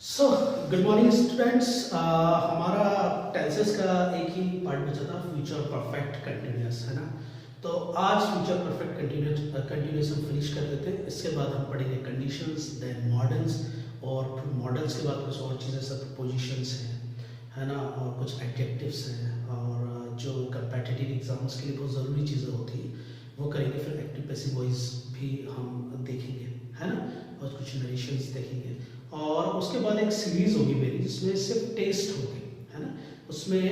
So good morning students. हमारा tenses का एक ही पार्ट बचा था, फ्यूचर परफेक्ट कंटिन्यूअस, है ना। तो आज फ्यूचर परफेक्ट कंटिन्यूअस हम फिनिश कर देते हैं। इसके बाद हम पढ़ेंगे कंडीशंस, देन मॉडल्स, और फिर मॉडल्स के बाद कुछ और चीज़ें, सब पोजीशंस हैं, है ना, और कुछ एडजेक्टिव्स हैं, और जो कंपेटिटिव एग्जाम्स के लिए बहुत ज़रूरी चीज़ें होती हैं वो करेंगे। फिर एक्टिव पैसिव वॉइस भी हम देखेंगे, है ना, और कुछ नरेशंस देखेंगे। और उसके बाद एक सीरीज होगी मेरी जिसमें सिर्फ टेस्ट होंगे, है ना। उसमें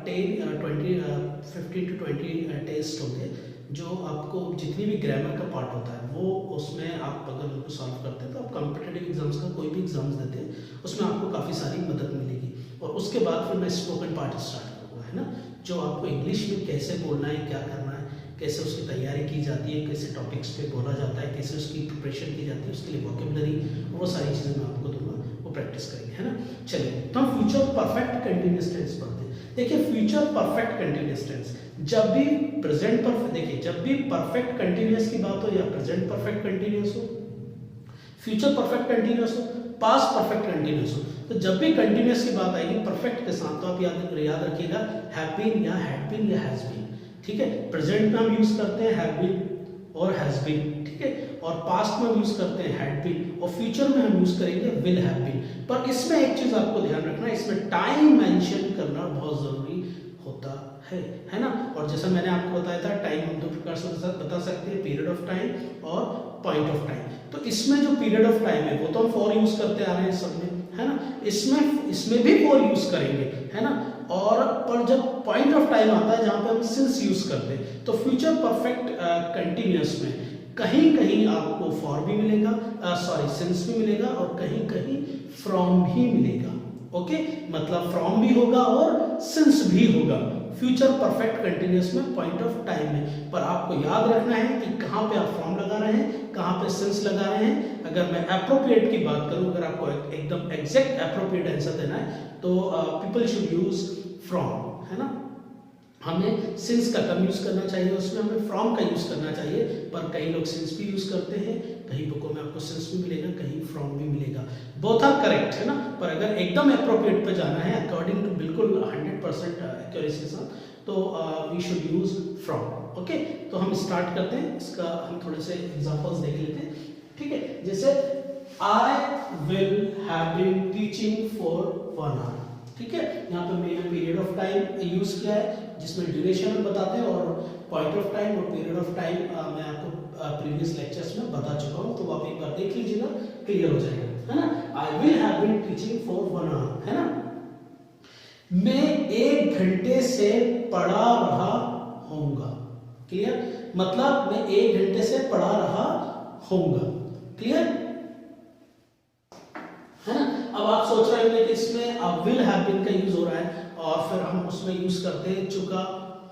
15 to 20 टेस्ट होंगे, जो आपको जितनी भी ग्रामर का पार्ट होता है वो उसमें आप अगर उनको सॉल्व करते हैं तो आप कॉम्पिटिटिव एग्जाम्स का कोई भी एग्जाम्स देते हैं उसमें आपको काफ़ी सारी मदद मिलेगी। और उसके बाद फिर मैं स्पोकन पार्ट स्टार्ट करूँगा, है ना, जो आपको इंग्लिश में कैसे बोलना है, क्या करना है, कैसे उसकी तैयारी की जाती है, कैसे टॉपिक्स पे बोला जाता है, कैसे उसकी प्रिपरेशन की जाती है, उसके लिए वोकेबलरी, वो सारी चीज़ें मैं आपको दूंगा, वो प्रैक्टिस करेंगे, है ना। चलिए, तो हम फ्यूचर परफेक्ट कंटिन्यूअस टेंस पढ़ते हैं। देखिए, फ्यूचर परफेक्ट कंटिन्यूअस टेंस जब भी प्रेजेंट परफेक्ट, देखिए जब भी परफेक्ट कंटिन्यूअस की बात हो या प्रेजेंट परफेक्ट कंटिन्यूअस हो, फ्यूचर परफेक्ट कंटिन्यूअस हो, पास्ट परफेक्ट कंटिन्यूअस हो, तो जब भी कंटिन्यूअस की बात आएगी परफेक्ट के साथ, तो आप याद रखिएगा हैव बीन या हैड बीन या हैज बीन, ठीक है। प्रेजेंट में हम यूज करते हैं हैव बीन और हैज बीन, ठीक है, और पास्ट में हम यूज करते हैं हैड बीन, और फ्यूचर में हम यूज करेंगे विल हैव बीन। पर इसमें एक चीज आपको ध्यान रखना है, इसमें टाइम मेंशन करना बहुत जरूरी होता है ना। और जैसा मैंने आपको बताया था, टाइम हम दो प्रकार से बता सकते हैं, पीरियड ऑफ टाइम और पॉइंट ऑफ टाइम। तो इसमें जो पीरियड ऑफ टाइम है वो तो हम फॉर यूज करते आ रहे हैं सब में, है ना, इसमें भी फॉर यूज करेंगे, है ना। और पर जब पॉइंट ऑफ टाइम आता है जहां पे हम सिंस यूज करते हैं, तो फ्यूचर परफेक्ट कंटिन्यूअस में कहीं कहीं आपको फॉर भी मिलेगा, सिंस भी मिलेगा, और कहीं कहीं फ्रॉम भी मिलेगा। ओके, मतलब फ्रॉम भी होगा और सिंस भी होगा फ्यूचर परफेक्ट कंटिन्यूअस में, पॉइंट ऑफ टाइम में। पर आपको याद रखना है कि कहां पे आप फ्रॉम लगा रहे हैं, कहां पे सिंस लगा रहे हैं। अगर मैं एप्रोप्रिएट की बात करूं, अगर आपको एकदम एग्जैक्ट एप्रोप्रिएट आंसर देना है तो पीपल शुड यूज फ्रॉम, है ना। हमें सिंस का कम यूज करना चाहिए, उसमें हमें फ्रॉम का यूज करना चाहिए। पर कई लोग सिंस भी यूज करते हैं, कहीं बुकों में आपको सिंस भी मिलेगा, कहीं फ्रॉम भी मिलेगा, बोथ आर करेक्ट, है ना। पर अगर एकदम एप्रोप्रिएट पे जाना है अकॉर्डिंग टू बिल्कुल 100% एक्यूरेसी के साथ, तो we should use from. Okay, तो हम स्टार्ट करते हैं, इसका हम थोड़े से एग्जांपल्स देख लेते हैं, ठीक है। जैसे I will have been teaching for 1 hour, ठीक है। यहाँ पे मैंने पीरियड ऑफ टाइम यूज किया है जिसमें ड्यूरेशन हम बताते हैं, और पॉइंट ऑफ टाइम और पीरियड ऑफ टाइम मैं आपको प्रीवियस लेक्चर्स में बता चुका हूँ, तो आप एक बार देख लीजिएगा, क्लियर हो जाएगा, है ना। I will have been teaching for 1 hour, है ना। मैं 1 घंटे से पढ़ा रहा होऊंगा, क्लियर, मतलब मैं 1 घंटे से पढ़ा रहा होऊंगा, क्लियर, है ना। अब आप सोच रहे होंगे कि इसमें अब विल हैव बीन का यूज हो रहा है और फिर हम उसमें यूज करते हैं चुका,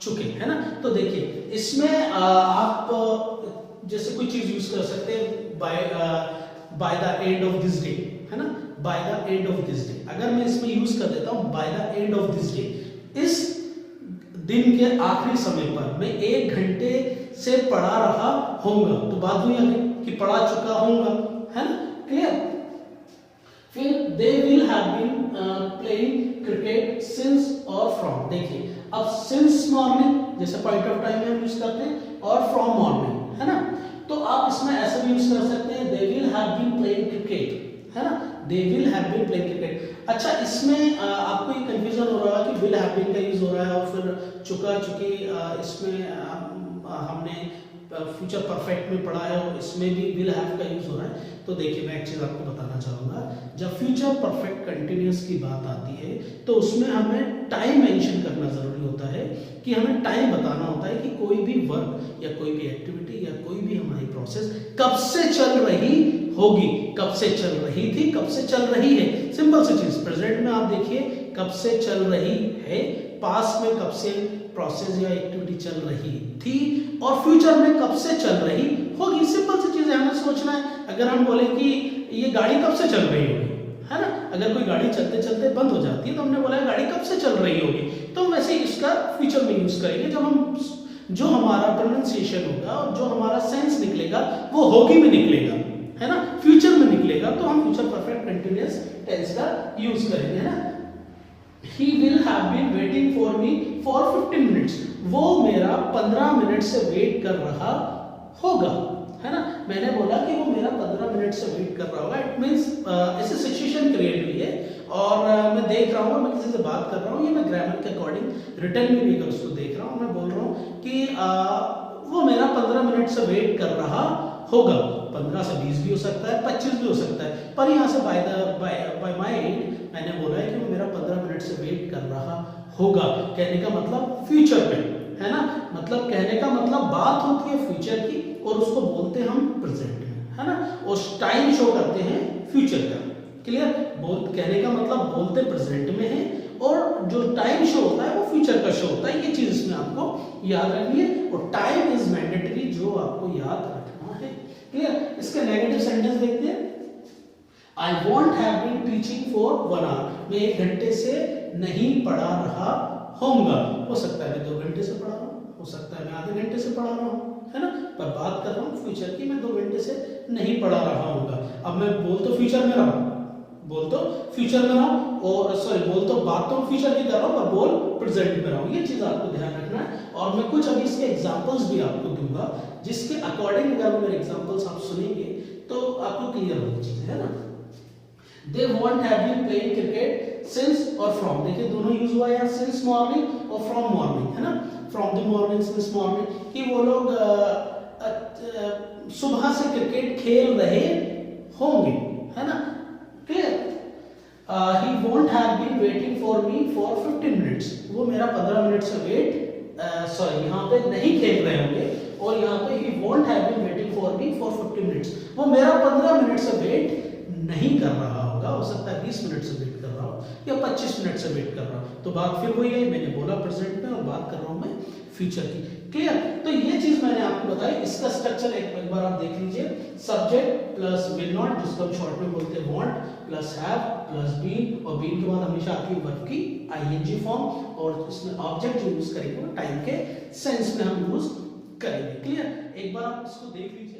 चुके, है ना। तो देखिए इसमें आप जैसे कोई चीज यूज कर सकते हैं, by the end of this day, है ना, by the end of this day. अगर मैं इसमें यूज कर देता हूं by the end of this day, इस दिन के आखिरी समय पर मैं 1 घंटे से पढ़ा रहा होऊंगा, तो बात हुई अभी कि पढ़ा चुका होऊंगा, है ना, क्लियर। फिर they will have been playing cricket since और from, देखिए अब since morning जैसे पॉइंट ऑफ टाइम में हम यूज करते हैं, और from morning, है ना। तो आप इसमें ऐसे भी यूज कर सकते हैं, they will have been playing cricket, है ना, they will have been playing cricket। अच्छा, इसमें आपको ये कंफ्यूजन हो रहा है कि will have been का यूज हो रहा है और फिर चुका चुकी, इसमें हमने फ्यूचर परफेक्ट में पढ़ा है और इसमें भी विल हैव का यूज हो रहा है। तो देखिए मैं एक चीज आपको बताना चाहूंगा, जब फ्यूचर परफेक्ट कंटिन्यूअस की बात आती है तो उसमें हमें टाइम मेंशन करना जरूरी होता है, कि हमें टाइम बताना होता है कि कोई भी वर्क या कोई भी एक्टिविटी या कोई भी हमारी प्रोसेस कब से चल रही होगी, कब से चल रही थी, कब से चल रही है। सिंपल सी चीज, प्रेजेंट में आप देखिए कब से चल रही है, पास्ट में कब से प्रोसेस या एक्टिविटी चल रही थी, और फ्यूचर में कब से चल रही होगी। सिंपल सी चीज है, हमें सोचना है। अगर हम बोले कि ये गाड़ी कब से चल रही होगी, है ना, अगर कोई गाड़ी चलते चलते बंद हो जाती है तो हमने बोला गाड़ी कब से चल रही होगी, तो हम वैसे इसका फ्यूचर में यूज करेंगे। जब हम जो हमारा प्रोनाउंसिएशन होगा और जो हमारा सेंस निकलेगा वो होगी में निकलेगा, है ना, फ्यूचर में निकलेगा। तो हम फ्यूचर परफेक्ट कंटिन्यूअस टेंस का यूज करेंगे, है ना। He will have been waiting for me for 15 minutes. वो मेरा 15 मिनट से वेट कर रहा होगा, है ना। मैंने बोला कि वो मेरा 15 मिनट से वेट कर रहा होगा। इट मीन्स ऐसे सिचुएशन क्रिएट हुई है और मैं देख रहा हूँ, मैं किसी से बात कर रहा हूँ, ये मैं ग्रामर के अकॉर्डिंग रिटर्न में भी उसको देख रहा हूँ। मैं बोल रहा हूँ कि वो मेरा 15 मिनट से वेट कर रहा होगा। 15 से 20 भी हो सकता है, 25 भी हो सकता है, पर यहाँ से बाय माय एंड मैंने बोला है कि वो मेरा 15 मिनट से वेट कर रहा होगा। कहने का मतलब फ्यूचर में, है ना। मतलब कहने का मतलब बात होती है फ्यूचर की और उसको बोलते हैं हम प्रेजेंट में, है ना। और टाइम शो करते हैं फ्यूचर का। क्लियर। कहने का मतलब बोलते प्रेजेंट में है और जो टाइम शो होता है वो फ्यूचर का शो होता है। ये चीज इसमें आपको याद रखनी है और टाइम इज मैंडेटरी, जो आपको याद रखना है। क्लियर। इसके नेगेटिव सेंटेंस देखते हैं। I won't have been teaching for 1 hour. मैं 1 घंटे से नहीं पढ़ा रहा होऊंगा। हो सकता है मैं 2 घंटे से पढ़ा रहा हूँ, हो सकता है मैं आधे घंटे से पढ़ा रहा हूँ, है ना। पर बात कर रहा हूँ फ्यूचर की, मैं 2 घंटे से नहीं पढ़ा रहा होऊंगा। अब मैं बोल तो फ्यूचर में रहा हूँ, बोल तो फ्यूचर में रहा हूँ और सॉरी बोल तो बात तो फ्यूचर की कर रहा हूँ, पर बोल प्रेजेंट में रहा हूँ। ये चीज आपको ध्यान रखना है। और मैं कुछ अभी इसके एग्जांपल्स भी आपको दूंगा, जिसके अकॉर्डिंग अगर मेरे एग्जांपल्स आप सुनेंगे तो आपको क्लियर होगी चीजें, है ना। They won't have been playing cricket since और from, देखिए दोनों यूज हुआ है, since morning और from morning, है ना। from the morning, since morning, कि वो लोग सुबह से क्रिकेट खेल रहे होंगे, है ना। Clear. He won't have been waiting for me for 15 minutes. वो मेरा 15 मिनट से वेट यहाँ पे नहीं खेल रहे होंगे और यहाँ पे he won't have been waiting for me for 15 minutes. वो मेरा 15 मिनट से वेट नहीं कर रहा होगा। हो सकता है 20 मिनट से वेट कर रहा हो या 25 मिनट से वेट कर रहा हो। तो बात फिर वही है, मैंने बोला प्रेजेंट में और बात कर रहा हूं मैं फ्यूचर की। क्लियर। तो ये चीज मैंने आपको बताई। इसका स्ट्रक्चर एक बार आप देख लीजिए। सब्जेक्ट प्लस विल नॉट, जिसको हम शॉर्ट में बोलते हैं want, plus have plus been, और बीन के बाद हमेशा आती है वर्ब की आईएनजी फॉर्म, और इसमें ऑब्जेक्ट जो यूज करेंगे वो टाइम के सेंस में हम यूज करेंगे। क्लियर। एक बार आप इसको देख लीजिए।